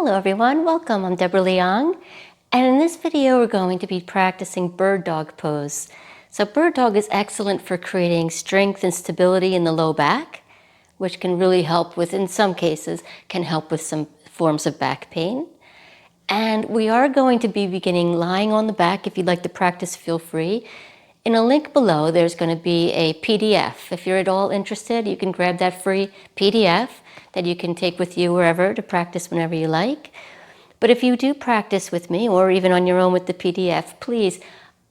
Hello everyone, welcome. I'm Deborah Leong, and in this video we're going to be practicing bird dog pose. So bird dog is excellent for creating strength and stability in the low back, which can really help with, in some cases, can help with some forms of back pain. And we are going to be beginning lying on the back. If you'd like to practice, feel free. In a link below, there's going to be a PDF. If you're at all interested, you can grab that free PDF that you can take with you wherever to practice whenever you like. But if you do practice with me, or even on your own with the PDF, please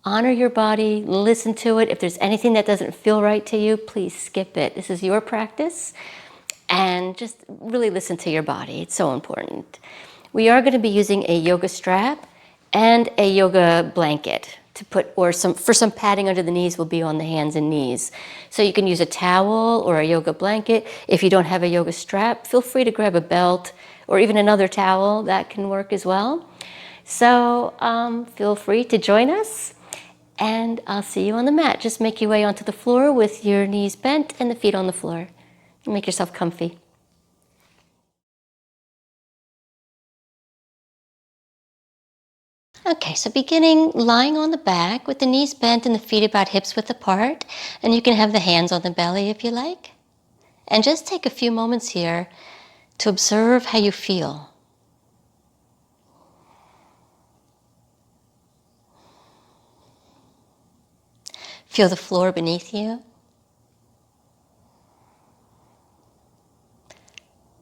honor your body, listen to it. If there's anything that doesn't feel right to you, please skip it. This is your practice, and just really listen to your body. It's so important. We are going to be using a yoga strap and a yoga blanket to put, or for some padding under the knees will be on the hands and knees. So you can use a towel or a yoga blanket. If you don't have a yoga strap, feel free to grab a belt or even another towel. That can work as well. So feel free to join us, and I'll see you on the mat. Just make your way onto the floor with your knees bent and the feet on the floor. Make yourself comfy. Okay, so beginning lying on the back with the knees bent and the feet about hips width apart, and you can have the hands on the belly if you like. And just take a few moments here to observe how you feel. Feel the floor beneath you.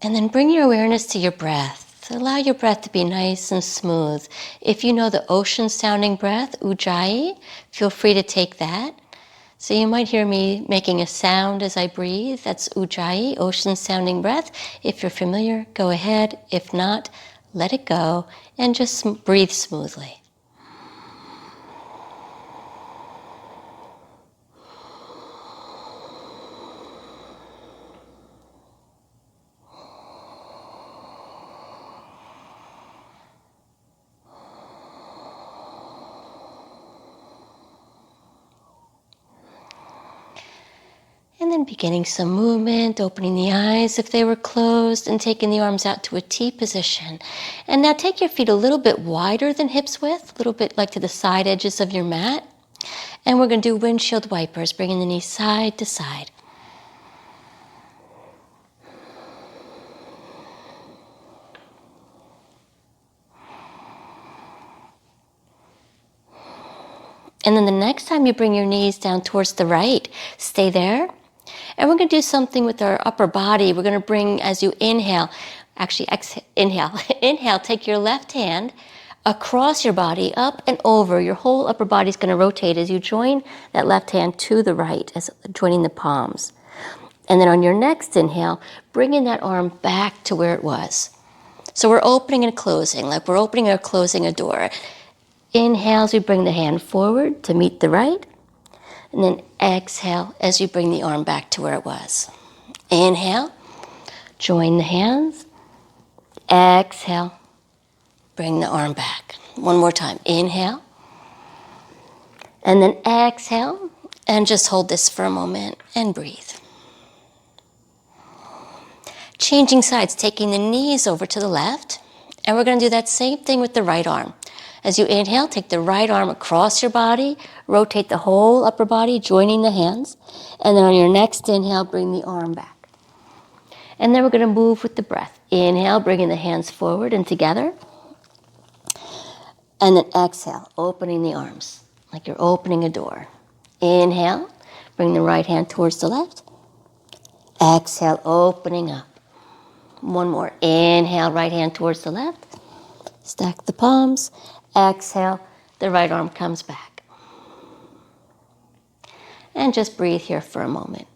And then bring your awareness to your breath. Allow your breath to be nice and smooth. If you know the ocean sounding breath, ujjayi, feel free to take that. So you might hear me making a sound as I breathe. That's ujjayi, ocean sounding breath. If you're familiar, go ahead. If not, let it go and just breathe smoothly. And then beginning some movement, opening the eyes if they were closed, and taking the arms out to a T position. And now take your feet a little bit wider than hips width, a little bit like to the side edges of your mat. And we're going to do windshield wipers, bringing the knees side to side. And then the next time you bring your knees down towards the right, stay there. And we're going to do something with our upper body. We're going to bring, as you inhale, inhale. Inhale, take your left hand across your body, up and over. Your whole upper body is going to rotate as you join that left hand to the right, as joining the palms. And then on your next inhale, bringing that arm back to where it was. So we're opening and closing, like we're opening or closing a door. Inhale as we bring the hand forward to meet the right. And then exhale as you bring the arm back to where it was. Inhale, join the hands. Exhale, bring the arm back. One more time. Inhale. And then exhale, and just hold this for a moment and breathe. Changing sides, taking the knees over to the left. And we're going to do that same thing with the right arm. As you inhale, take the right arm across your body, rotate the whole upper body, joining the hands. And then on your next inhale, bring the arm back. And then we're going to move with the breath. Inhale, bringing the hands forward and together. And then exhale, opening the arms, like you're opening a door. Inhale, bring the right hand towards the left. Exhale, opening up. One more. Inhale, right hand towards the left. Stack the palms. Exhale, the right arm comes back. And just breathe here for a moment.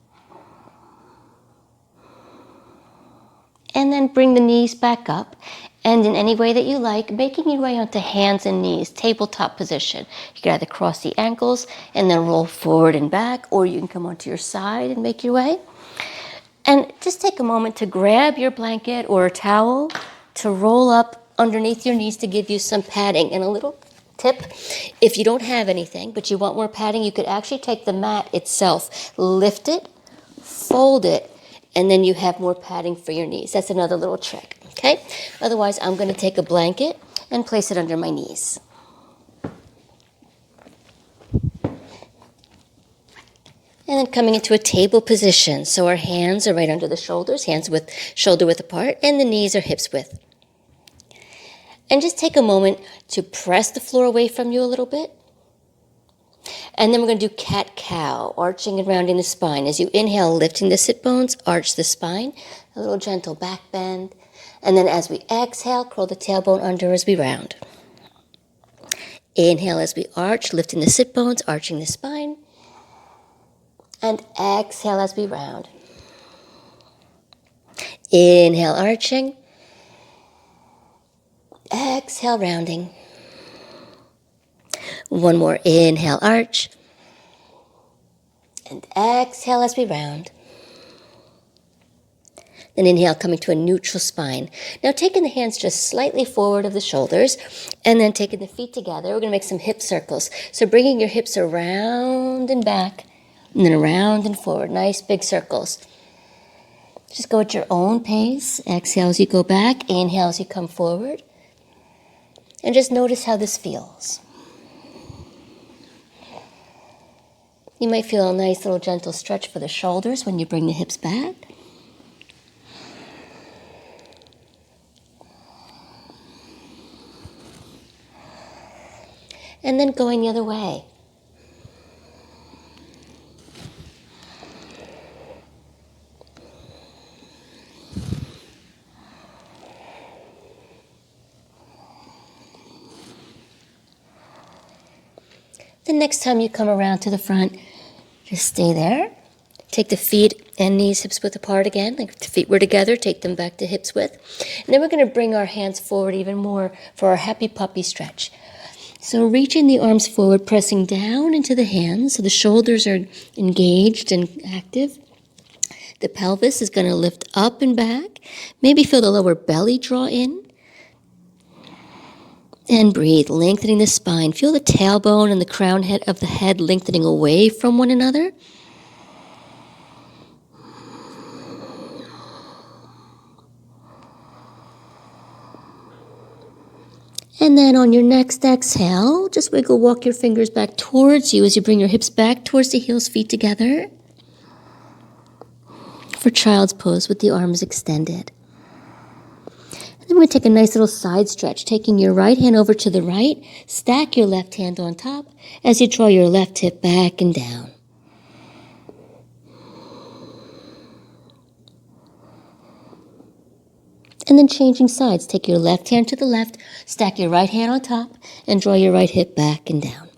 And then bring the knees back up, and in any way that you like, making your way onto hands and knees, tabletop position. You can either cross the ankles and then roll forward and back, or you can come onto your side and make your way. And just take a moment to grab your blanket or a towel to roll up underneath your knees to give you some padding. And a little tip, if you don't have anything but you want more padding, you could actually take the mat itself, lift it, fold it, and then you have more padding for your knees. That's another little trick, okay? Otherwise, I'm going to take a blanket and place it under my knees. And then coming into a table position. So our hands are right under the shoulders, hands with shoulder width apart, and the knees are hips width. And just take a moment to press the floor away from you a little bit. And then we're going to do cat-cow, arching and rounding the spine. As you inhale, lifting the sit bones, arch the spine, a little gentle back bend. And then as we exhale, curl the tailbone under as we round. Inhale as we arch, lifting the sit bones, arching the spine. And exhale as we round. Inhale, arching. Exhale, rounding. One more. Inhale, arch. And exhale as we round. Then inhale, coming to a neutral spine. Now taking the hands just slightly forward of the shoulders, and then taking the feet together, we're going to make some hip circles. So bringing your hips around and back, and then around and forward. Nice big circles. Just go at your own pace. Exhale as you go back. Inhale as you come forward. And just notice how this feels. You might feel a nice little gentle stretch for the shoulders when you bring the hips back. And then going the other way. The next time you come around to the front, just stay there. Take the feet and knees hips width apart again. Like if the feet were together, take them back to hips width. And then we're going to bring our hands forward even more for our happy puppy stretch. So reaching the arms forward, pressing down into the hands so the shoulders are engaged and active. The pelvis is going to lift up and back. Maybe feel the lower belly draw in. And breathe, lengthening the spine. Feel the tailbone and the crown head of the head lengthening away from one another. And then on your next exhale, just walk your fingers back towards you as you bring your hips back towards the heels, feet together. For child's pose with the arms extended. Then we're going to take a nice little side stretch, taking your right hand over to the right, stack your left hand on top as you draw your left hip back and down. And then changing sides, take your left hand to the left, stack your right hand on top, and draw your right hip back and down.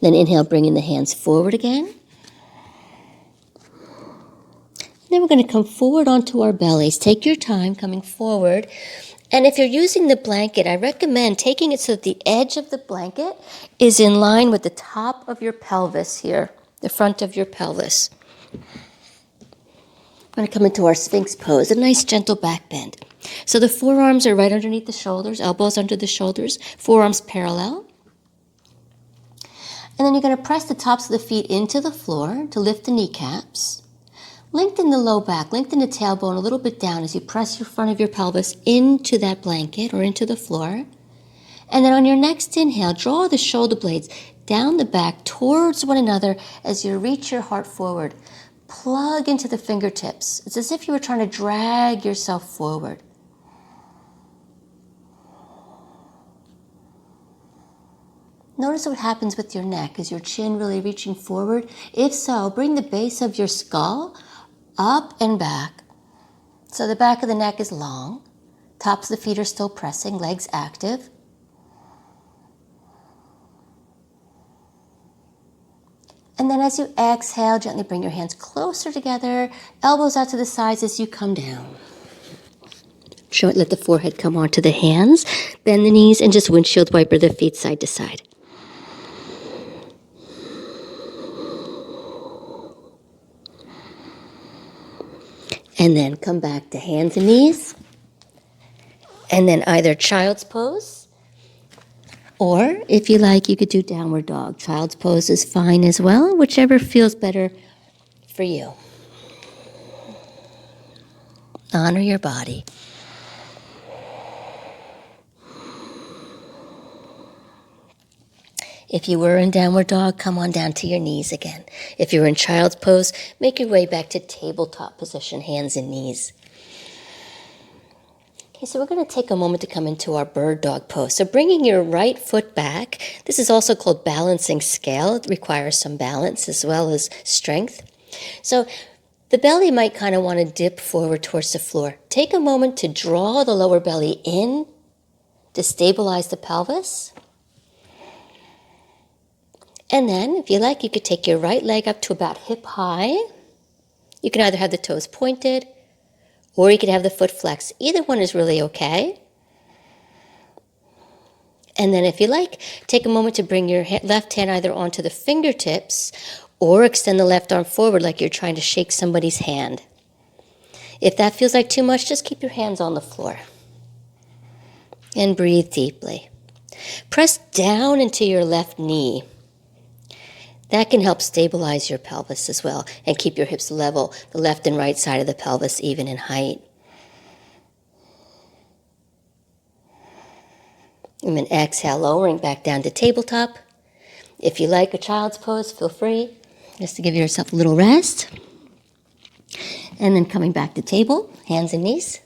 Then inhale, bringing the hands forward again. Then we're going to come forward onto our bellies. Take your time coming forward. And if you're using the blanket, I recommend taking it so that the edge of the blanket is in line with the top of your pelvis here, the front of your pelvis. We're going to come into our Sphinx pose, a nice gentle back bend. So the forearms are right underneath the shoulders, elbows under the shoulders, forearms parallel. And then you're going to press the tops of the feet into the floor to lift the kneecaps. Lengthen the low back, lengthen the tailbone a little bit down as you press your front of your pelvis into that blanket or into the floor. And then on your next inhale, draw the shoulder blades down the back towards one another as you reach your heart forward. Plug into the fingertips. It's as if you were trying to drag yourself forward. Notice what happens with your neck. Is your chin really reaching forward? If so, bring the base of your skull up and back. So the back of the neck is long. Tops of the feet are still pressing, legs active. And then as you exhale, gently bring your hands closer together, elbows out to the sides as you come down. Let the forehead come onto the hands, bend the knees, and just windshield wiper the feet side to side. And then come back to hands and knees. And then either child's pose Or if you like, you could do downward dog. Child's pose is fine as well, whichever feels better for you. Honor your body. If you were in downward dog, come on down to your knees again. If you're in child's pose, make your way back to tabletop position, hands and knees. Okay, so we're going to take a moment to come into our bird dog pose. So bringing your right foot back, this is also called balancing scale. It requires some balance as well as strength. So the belly might kind of want to dip forward towards the floor. Take a moment to draw the lower belly in to stabilize the pelvis. And then, if you like, you could take your right leg up to about hip high. You can either have the toes pointed, or you could have the foot flexed. Either one is really okay. And then, if you like, take a moment to bring your left hand either onto the fingertips, or extend the left arm forward like you're trying to shake somebody's hand. If that feels like too much, just keep your hands on the floor. And breathe deeply. Press down into your left knee. That can help stabilize your pelvis as well and keep your hips level, the left and right side of the pelvis even in height. And then exhale, lowering back down to tabletop. If you like a child's pose, feel free just to give yourself a little rest. And then coming back to table, hands and knees.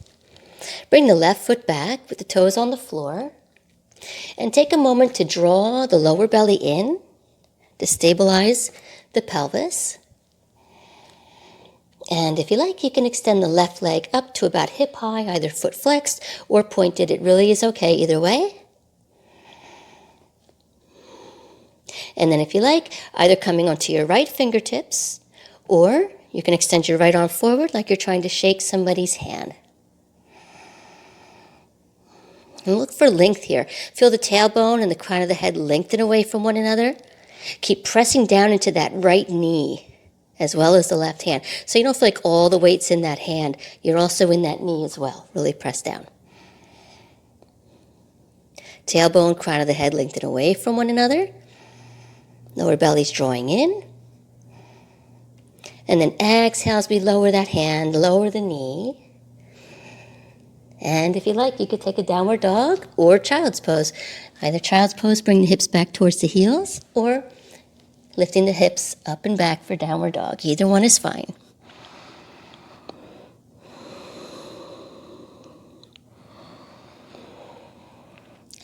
Bring the left foot back with the toes on the floor. And take a moment to draw the lower belly in to stabilize the pelvis. And if you like, you can extend the left leg up to about hip high, either foot flexed or pointed. It really is okay either way. And then if you like, either coming onto your right fingertips, or you can extend your right arm forward like you're trying to shake somebody's hand. And look for length here. Feel the tailbone and the crown of the head lengthen away from one another. Keep pressing down into that right knee as well as the left hand. So you don't feel like all the weight's in that hand. You're also in that knee as well. Really press down. Tailbone, crown of the head lengthen away from one another. Lower belly's drawing in. And then exhale as we lower that hand, lower the knee. And if you like, you could take a downward dog or child's pose. Either child's pose, bring the hips back towards the heels, or lifting the hips up and back for downward dog. Either one is fine.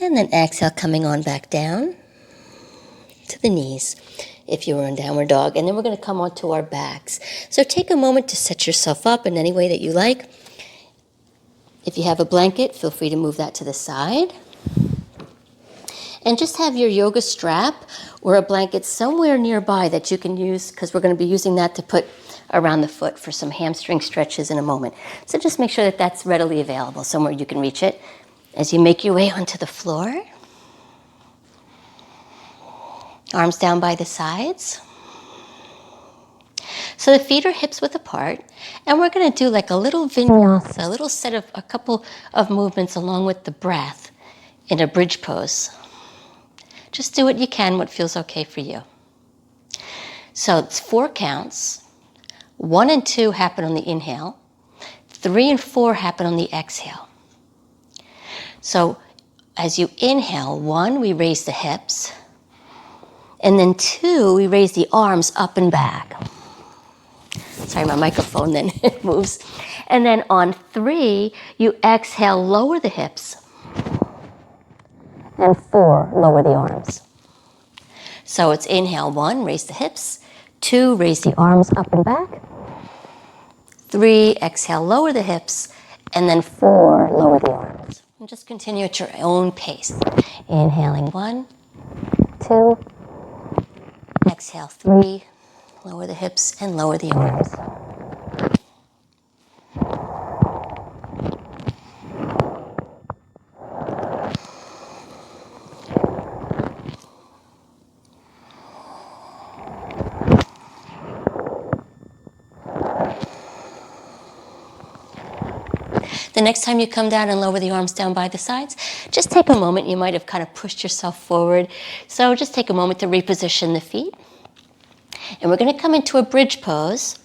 And then exhale, coming on back down to the knees if you were in downward dog. And then we're going to come onto our backs. So take a moment to set yourself up in any way that you like. If you have a blanket, feel free to move that to the side. And just have your yoga strap or a blanket somewhere nearby that you can use, because we're going to be using that to put around the foot for some hamstring stretches in a moment. So just make sure that that's readily available, somewhere you can reach it. As you make your way onto the floor, arms down by the sides. So the feet are hips width apart, and we're going to do like a little vinyasa, a little set of a couple of movements along with the breath in a bridge pose. Just do what you can, what feels okay for you. So it's 4 counts. 1 and 2 happen on the inhale. 3 and 4 happen on the exhale. So as you inhale, 1, we raise the hips. And then 2, we raise the arms up and back. Sorry, my microphone then moves. And then on 3, you exhale, lower the hips. And 4, lower the arms. So it's inhale, 1, raise the hips. 2, raise the arms up and back. 3, exhale, lower the hips. And then 4, lower the arms. And just continue at your own pace. Inhaling 1, 2, exhale 3, lower the hips and lower the arms. The next time you come down and lower the arms down by the sides, just take a moment. You might have kind of pushed yourself forward. So just take a moment to reposition the feet. And we're going to come into a bridge pose.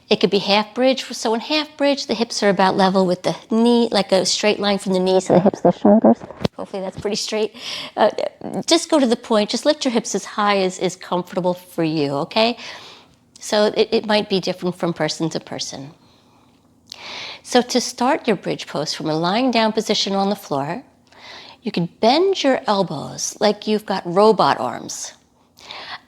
It could be half bridge. So in half bridge, the hips are about level with the knee, like a straight line from the knees to the hips to the shoulders. Hopefully that's pretty straight. Just go to the point. Just lift your hips as high as is comfortable for you, okay? So it might be different from person to person. So to start your bridge pose from a lying down position on the floor, you can bend your elbows like you've got robot arms.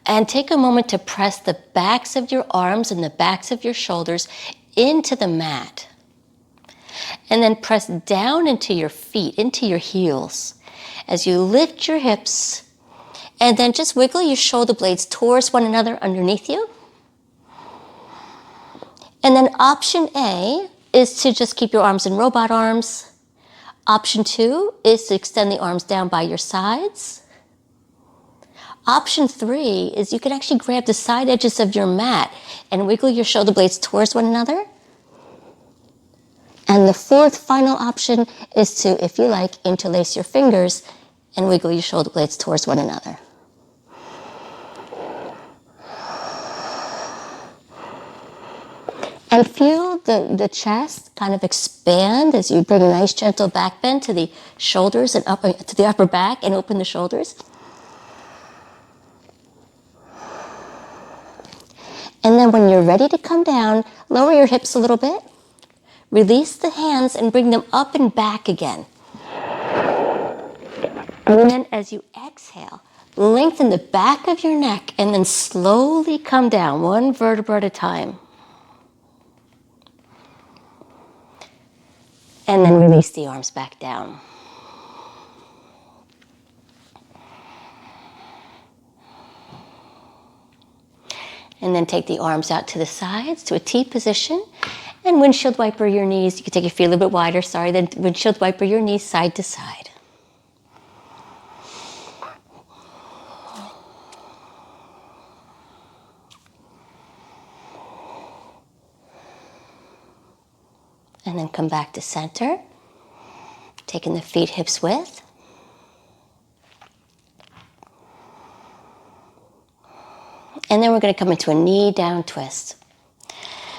And take a moment to press the backs of your arms and the backs of your shoulders into the mat. And then press down into your feet, into your heels, as you lift your hips. And then just wiggle your shoulder blades towards one another underneath you. And then option A is to just keep your arms in robot arms. Option 2 is to extend the arms down by your sides. Option 3 is you can actually grab the side edges of your mat and wiggle your shoulder blades towards one another. And the fourth final option is to, if you like, interlace your fingers and wiggle your shoulder blades towards one another. And feel the chest kind of expand as you bring a nice gentle back bend to the shoulders and to the upper back and open the shoulders. And then when you're ready to come down, lower your hips a little bit, release the hands and bring them up and back again. And then as you exhale, lengthen the back of your neck and then slowly come down, one vertebra at a time. And then release the arms back down. And then take the arms out to the sides to a T position. And windshield wiper your knees. You can take your feet a little bit wider, then windshield wiper your knees side to side. And then come back to center. Taking the feet hips width. And then we're going to come into a knee down twist.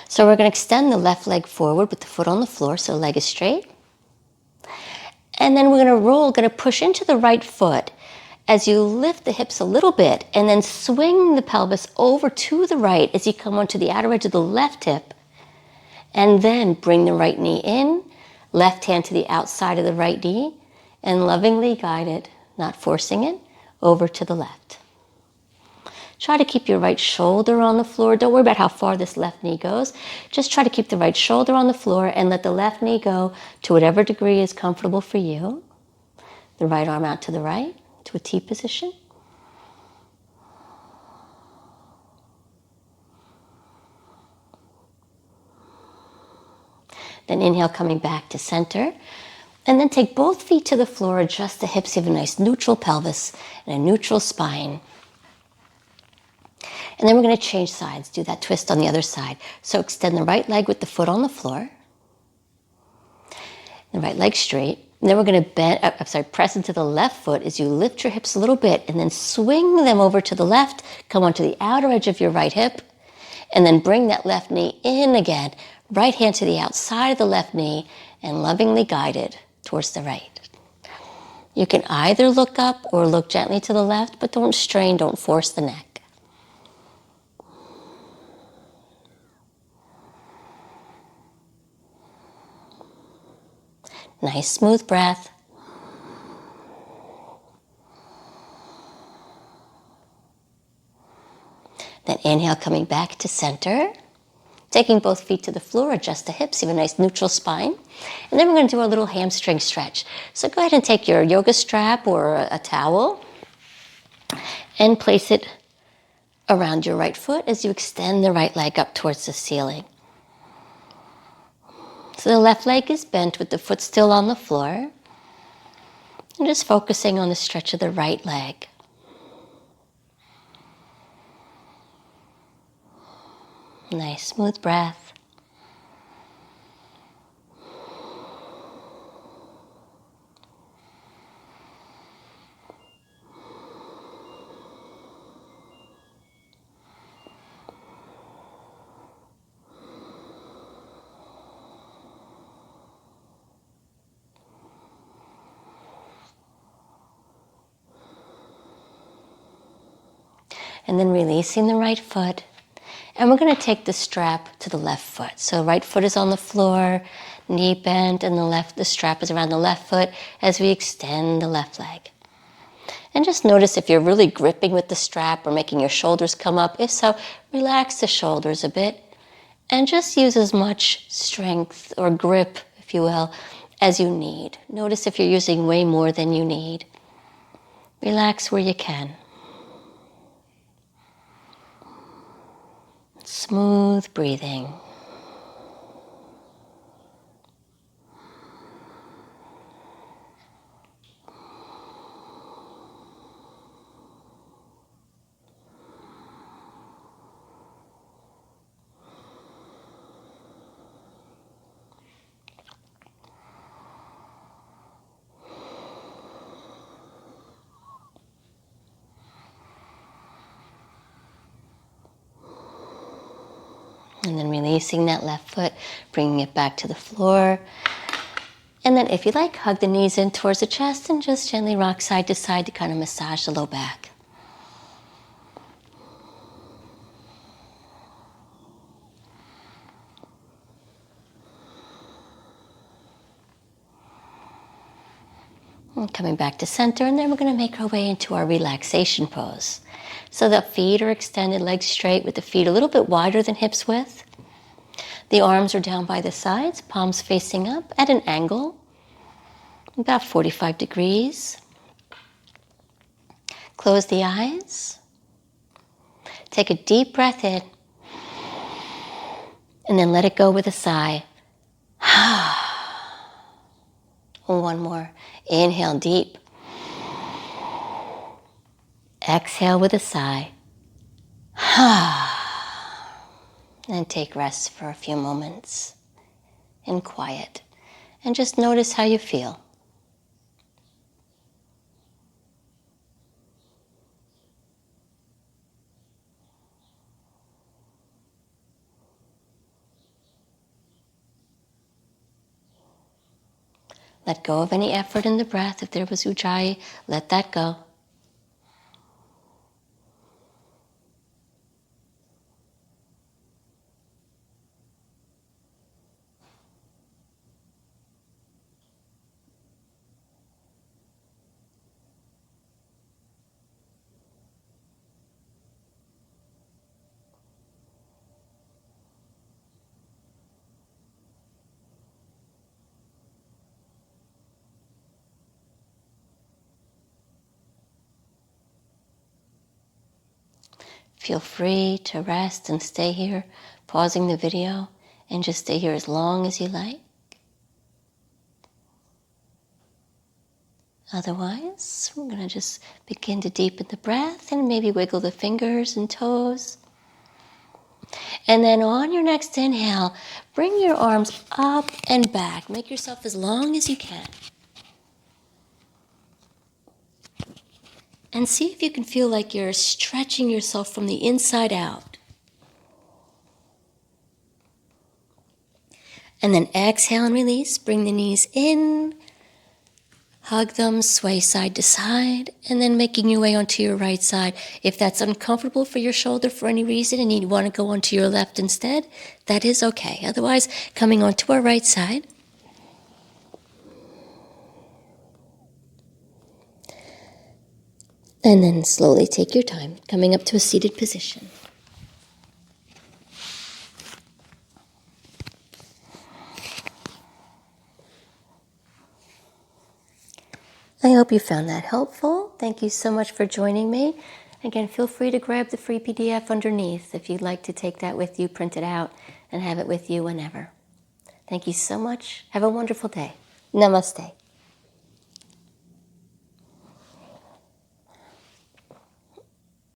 So we're going to extend the left leg forward with the foot on the floor so the leg is straight. And then we're going to roll, going to push into the right foot as you lift the hips a little bit and then swing the pelvis over to the right as you come onto the outer edge of the left hip. And then bring the right knee in, left hand to the outside of the right knee, and lovingly guide it, not forcing it, over to the left. Try to keep your right shoulder on the floor. Don't worry about how far this left knee goes. Just try to keep the right shoulder on the floor and let the left knee go to whatever degree is comfortable for you. The right arm out to the right, to a T position. Then inhale, coming back to center. And then take both feet to the floor, adjust the hips, you have a nice neutral pelvis and a neutral spine. And then we're going to change sides, do that twist on the other side. So extend the right leg with the foot on the floor. The right leg straight. And then we're going to press into the left foot as you lift your hips a little bit and then swing them over to the left, come onto the outer edge of your right hip, and then bring that left knee in again. Right hand to the outside of the left knee and lovingly guide it towards the right. You can either look up or look gently to the left, but don't strain, don't force the neck. Nice smooth breath. Then inhale, coming back to center. Taking both feet to the floor, adjust the hips, you have a nice neutral spine. And then we're going to do a little hamstring stretch. So go ahead and take your yoga strap or a towel and place it around your right foot as you extend the right leg up towards the ceiling. So the left leg is bent with the foot still on the floor. And just focusing on the stretch of the right leg. Nice smooth breath. And then releasing the right foot. And we're going to take the strap to the left foot. So right foot is on the floor, knee bent, and the strap is around the left foot as we extend the left leg. And just notice if you're really gripping with the strap or making your shoulders come up. If so, relax the shoulders a bit and just use as much strength or grip, if you will, as you need. Notice if you're using way more than you need. Relax where you can. Smooth breathing. And then releasing that left foot, bringing it back to the floor. And then if you like, hug the knees in towards the chest and just gently rock side to side to kind of massage the low back. And coming back to center, and then we're going to make our way into our relaxation pose. So the feet are extended, legs straight with the feet a little bit wider than hips width. The arms are down by the sides, palms facing up at an angle, about 45 degrees. Close the eyes. Take a deep breath in, and then let it go with a sigh. One more. Inhale deep. Exhale with a sigh. And take rest for a few moments in quiet. And just notice how you feel. Let go of any effort in the breath. If there was ujjayi, let that go. Feel free to rest and stay here, pausing the video, and just stay here as long as you like. Otherwise, we're going to just begin to deepen the breath and maybe wiggle the fingers and toes. And then on your next inhale, bring your arms up and back. Make yourself as long as you can. And see if you can feel like you're stretching yourself from the inside out. And then exhale and release. Bring the knees in. Hug them, sway side to side, and then making your way onto your right side. If that's uncomfortable for your shoulder for any reason and you want to go onto your left instead, that is okay. Otherwise, coming onto our right side. And then slowly take your time, coming up to a seated position. I hope you found that helpful. Thank you so much for joining me. Again, feel free to grab the free PDF underneath if you'd like to take that with you, print it out, and have it with you whenever. Thank you so much. Have a wonderful day. Namaste.